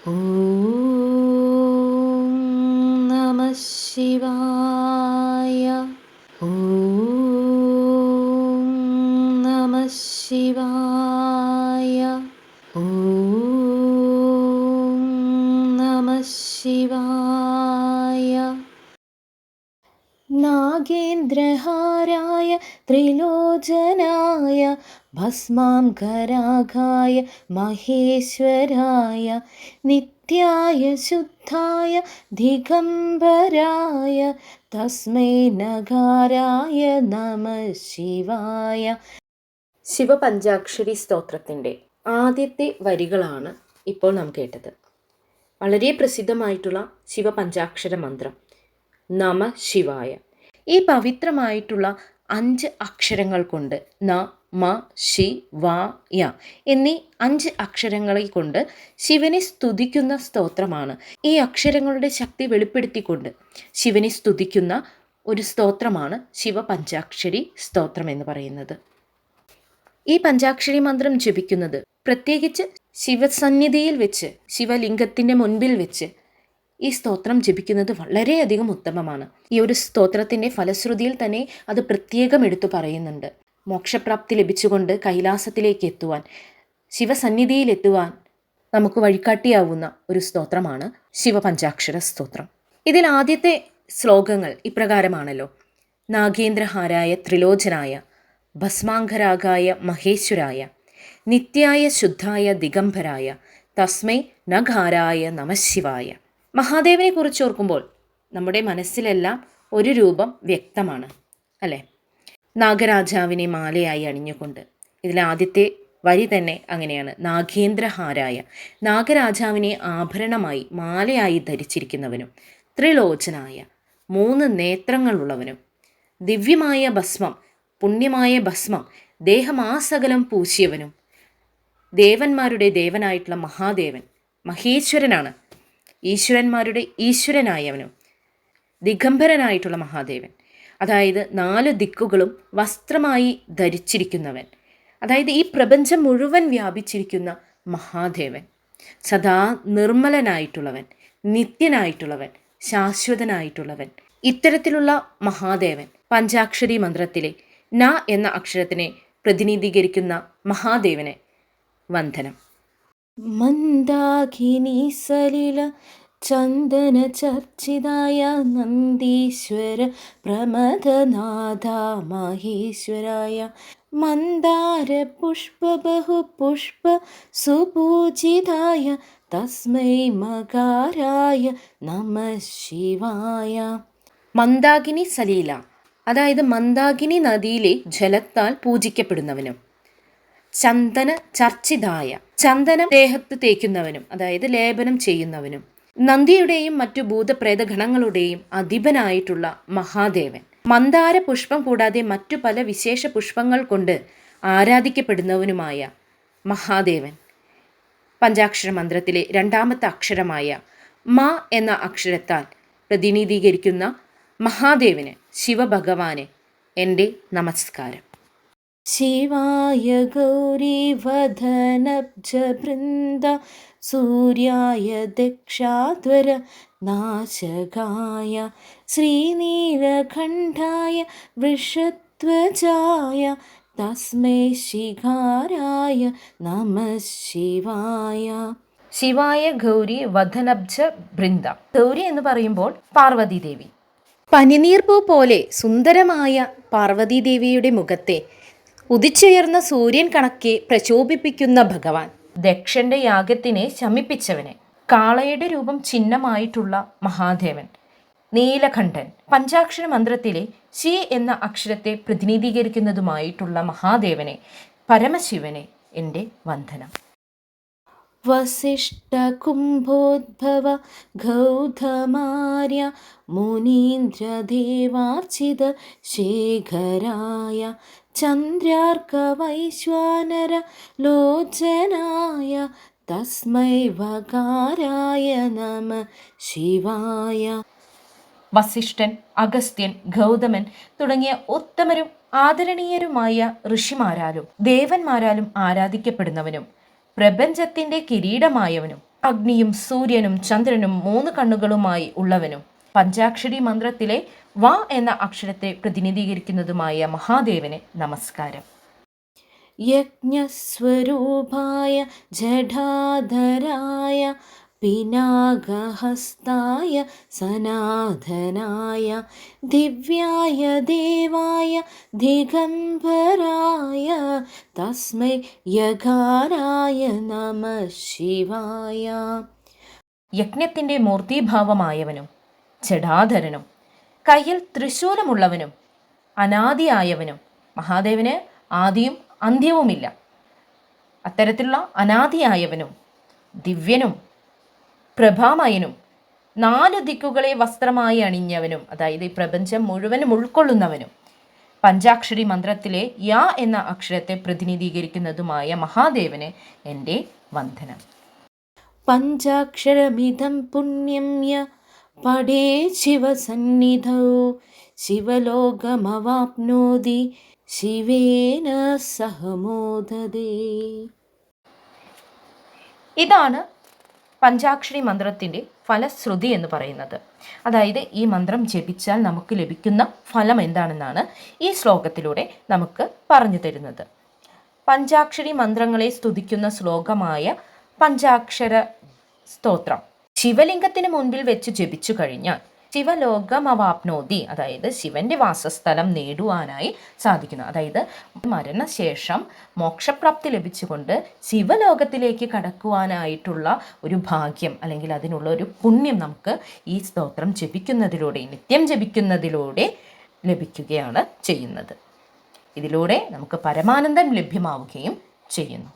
ഓം നമഃ ശിവായ. ഓം നമഃ ശിവായ. ഓം നമഃ ശിവായ. നാഗേന്ദ്രഹാരായ ത്രിലോചനായ ഭസ്മാംകരാഘായ മഹേശ്വരായ നിത്യായ ശുദ്ധായ ദിഗംബരായ തസ്മൈ നകാരായ നമഃ ശിവായ. ശിവപഞ്ചാക്ഷരി സ്തോത്രത്തിൻ്റെ ആദ്യത്തെ വരികളാണ് ഇപ്പോൾ നാം കേട്ടത്. വളരെ പ്രസിദ്ധമായിട്ടുള്ള ശിവപഞ്ചാക്ഷര മന്ത്രം നമ ശിവായ. ഈ പവിത്രമായിട്ടുള്ള 5 അക്ഷരങ്ങൾ കൊണ്ട് ന മ ശി വാ യ എന്നീ 5 അക്ഷരങ്ങളെ കൊണ്ട് ശിവനെ സ്തുതിക്കുന്ന സ്തോത്രമാണ്. ഈ അക്ഷരങ്ങളുടെ ശക്തി വെളിപ്പെടുത്തിക്കൊണ്ട് ശിവനെ സ്തുതിക്കുന്ന ഒരു സ്തോത്രമാണ് ശിവപഞ്ചാക്ഷരി സ്തോത്രം എന്ന് പറയുന്നത്. ഈ പഞ്ചാക്ഷരി മന്ത്രം ജപിക്കുന്നത് പ്രത്യേകിച്ച് ശിവസന്നിധിയിൽ വെച്ച്, ശിവലിംഗത്തിൻ്റെ മുൻപിൽ വെച്ച് ഈ സ്തോത്രം ജപിക്കുന്നത് വളരെയധികം ഉത്തമമാണ്. ഈ ഒരു സ്തോത്രത്തിൻ്റെ ഫലശ്രുതിയിൽ തന്നെ അത് പ്രത്യേകം എടുത്തു പറയുന്നുണ്ട്. മോക്ഷപ്രാപ്തി ലഭിച്ചുകൊണ്ട് കൈലാസത്തിലേക്ക് എത്തുവാൻ, ശിവസന്നിധിയിൽ എത്തുവാൻ നമുക്ക് വഴികാട്ടിയാവുന്ന ഒരു സ്തോത്രമാണ് ശിവപഞ്ചാക്ഷര സ്തോത്രം. ഇതിൽ ആദ്യത്തെ ശ്ലോകങ്ങൾ ഇപ്രകാരമാണല്ലോ: നാഗേന്ദ്രഹാരായ ത്രിലോചനായ ഭസ്മാംഗരാഗായ മഹേശ്വരായ നിത്യായ ശുദ്ധായ ദിഗംബരായ തസ്മൈ നഘാരായ നമഃശിവായ. മഹാദേവനെ കുറിച്ച് ഓർക്കുമ്പോൾ നമ്മുടെ മനസ്സിലെല്ലാം ഒരു രൂപം വ്യക്തമാണ് അല്ലേ? നാഗരാജാവിനെ മാലയായി അണിഞ്ഞുകൊണ്ട്. ഇതിലാദ്യത്തെ വരി തന്നെ അങ്ങനെയാണ്: നാഗേന്ദ്രഹാരായ, നാഗരാജാവിനെ ആഭരണമായി മാലയായി ധരിച്ചിരിക്കുന്നവനും, ത്രിലോചനായ, 3 നേത്രങ്ങളുള്ളവനും, ദിവ്യമായ ഭസ്മം, പുണ്യമായ ഭസ്മം ദേഹമാസകലം പൂശിയവനും, ദേവന്മാരുടെ ദേവനായിട്ടുള്ള മഹാദേവൻ, മഹേശ്വരനാണ്, ഈശ്വരന്മാരുടെ ഈശ്വരനായവനും, ദിഗംബരനായിട്ടുള്ള മഹാദേവൻ, അതായത് 4 ദിക്കുകളും വസ്ത്രമായി ധരിച്ചിരിക്കുന്നവൻ, അതായത് ഈ പ്രപഞ്ചം മുഴുവൻ വ്യാപിച്ചിരിക്കുന്ന മഹാദേവൻ, സദാ നിർമ്മലനായിട്ടുള്ളവൻ, നിത്യനായിട്ടുള്ളവൻ, ശാശ്വതനായിട്ടുള്ളവൻ. ഇത്തരത്തിലുള്ള മഹാദേവൻ പഞ്ചാക്ഷരി മന്ത്രത്തിലെ ന എന്ന അക്ഷരത്തിനെ പ്രതിനിധീകരിക്കുന്ന മഹാദേവനെ വന്ദനം. മന്ദാകിനി സലില ചന്ദന ചർച്ചിതായ നന്ദീശ്വര പ്രമദനാഥ മഹേശ്വരായ മന്ദാര പുഷ്പ ബഹുപുഷ്പ സുപൂജിതായ തസ്മൈ മകാരായ നമഃ ശിവായ. മന്ദാകിനി സലീല, അതായത് മന്ദാകിനി നദിയിലെ ജലത്താൽ പൂജിക്കപ്പെടുന്നവനും, ചന്ദന ചർച്ചിതായ, ചന്ദനം ദേഹത്ത് തേക്കുന്നവനും, അതായത് ലേപനം ചെയ്യുന്നവനും, നന്ദിയുടെയും മറ്റു ഭൂതപ്രേതഗണങ്ങളുടെയും അധിപനായിട്ടുള്ള മഹാദേവൻ, മന്ദാര പുഷ്പം കൂടാതെ മറ്റു പല വിശേഷ പുഷ്പങ്ങൾ കൊണ്ട് ആരാധിക്കപ്പെടുന്നവനുമായ മഹാദേവൻ. പഞ്ചാക്ഷര മന്ത്രത്തിലെ 2ാമത്തെ അക്ഷരമായ മ എന്ന അക്ഷരത്താൽ പ്രതിനിധീകരിക്കുന്ന മഹാദേവന്, ശിവഭഗവാന് എൻ്റെ നമസ്കാരം. ശിവായ ഗൗരീവദനബ്ജ ബൃന്ദ സൂര്യായ ദക്ഷാധ്വര നാശകായ ശ്രീനീലകണ്ഠായ വൃഷധ്വജായ തസ്മൈ ശിഖാരായ നമഃ ശിവായ. ശിവായ ഗൗരി വദനബ്ജ ബൃന്ദ. ഗൗരി എന്ന് പറയുമ്പോൾ പാർവതീദേവി. പനിനീർപ്പൂ പോലെ സുന്ദരമായ പാർവതീദേവിയുടെ മുഖത്തെ ഉദിച്ചുയർന്ന സൂര്യൻ കണക്കെ പ്രചോദിപ്പിക്കുന്ന ഭഗവാൻ, ദക്ഷന്റെ യാഗത്തിനെ ശമിപ്പിച്ചവനെ, കാളയുടെ രൂപം ചിഹ്നമായിട്ടുള്ള മഹാദേവൻ, നീലകണ്ഠൻ. പഞ്ചാക്ഷര മന്ത്രത്തിലെ ശി എന്ന അക്ഷരത്തെ പ്രതിനിധീകരിക്കുന്നതുമായിട്ടുള്ള മഹാദേവനെ, പരമശിവനെ എൻ്റെ വന്ദനം. വസിഷ്ഠ കുംഭോദ്ഭവ ഗൗതമാര്യ മുനീന്ദ്രദേവാർച്ചിത ശേഖരായ ചന്ദ്രാർക്ക വൈശ്വാനര ലോചനായ തസ്മൈ വകാരായ നമഃ ശിവായ. വസിഷ്ഠൻ, അഗസ്ത്യൻ, ഗൗതമൻ തുടങ്ങിയ ഉത്തമരും ആദരണീയരുമായ ഋഷിമാരാലും ദേവന്മാരാലും ആരാധിക്കപ്പെടുന്നവനും പ്രപഞ്ചത്തിൻ്റെ കിരീടമായവനും അഗ്നിയും സൂര്യനും ചന്ദ്രനും 3 കണ്ണുകളുമായി ഉള്ളവനും പഞ്ചാക്ഷരി മന്ത്രത്തിലെ വ എന്ന അക്ഷരത്തെ പ്രതിനിധീകരിക്കുന്നതുമായ മഹാദേവന് നമസ്കാരം. യജ്ഞസ്വരൂപായ ജടാധരായ പിനാകഹസ്തായ സനാതനായ ദിവ്യായ ദേവായ ദിഗംബരായ തസ്മൈ യകാരായ നമഃ ശിവായ. യജ്ഞത്തിൻ്റെ മൂർത്തിഭാവമായവനും ജടാധരനും കയ്യിൽ ത്രിശൂലമുള്ളവനും അനാദിയായവനും മഹാദേവന് ആദിയും അന്ത്യവുമില്ല. അത്തരത്തിലുള്ള അനാദിയായവനും ദിവ്യനും പ്രഭാമയനും 4 ദിക്കുകളെ വസ്ത്രമായി അണിഞ്ഞവനും, അതായത് ഈ പ്രപഞ്ചം മുഴുവനും ഉൾക്കൊള്ളുന്നവനും പഞ്ചാക്ഷരി മന്ത്രത്തിലെ യ എന്ന അക്ഷരത്തെ പ്രതിനിധീകരിക്കുന്നതുമായ മഹാദേവന് എൻ്റെ വന്ദനം. പഞ്ചാക്ഷരമിതം പുണ്യം യ പഠേ ശിവസന്നിധൗ ശിവലോകമവാപ്നോതി ശിവേന സഹമോദതേ. ഇതാണ് പഞ്ചാക്ഷരി മന്ത്രത്തിൻ്റെ ഫലശ്രുതി എന്ന് പറയുന്നത്. അതായത് ഈ മന്ത്രം ജപിച്ചാൽ നമുക്ക് ലഭിക്കുന്ന ഫലം എന്താണെന്നാണ് ഈ ശ്ലോകത്തിലൂടെ നമുക്ക് പറഞ്ഞു തരുന്നത്. പഞ്ചാക്ഷരി മന്ത്രങ്ങളെ സ്തുതിക്കുന്ന ശ്ലോകമായ പഞ്ചാക്ഷര സ്തോത്രം ശിവലിംഗത്തിന് മുൻപിൽ വെച്ച് ജപിച്ചു കഴിഞ്ഞാൽ ശിവലോകമവാപ്നോതി, അതായത് ശിവന്റെ വാസസ്ഥലം നേടുവാനായി സാധിക്കുന്നു. അതായത് മരണശേഷം മോക്ഷപ്രാപ്തി ലഭിച്ചുകൊണ്ട് ശിവലോകത്തിലേക്ക് കടക്കുവാനായിട്ടുള്ള ഒരു ഭാഗ്യം അല്ലെങ്കിൽ അതിനുള്ള ഒരു പുണ്യം നമുക്ക് ഈ സ്തോത്രം ജപിക്കുന്നതിലൂടെ, നിത്യം ജപിക്കുന്നതിലൂടെ ലഭിക്കുകയാണ് ചെയ്യുന്നത്. ഇതിലൂടെ നമുക്ക് പരമാനന്ദം ലഭ്യമാവുകയും ചെയ്യുന്നു.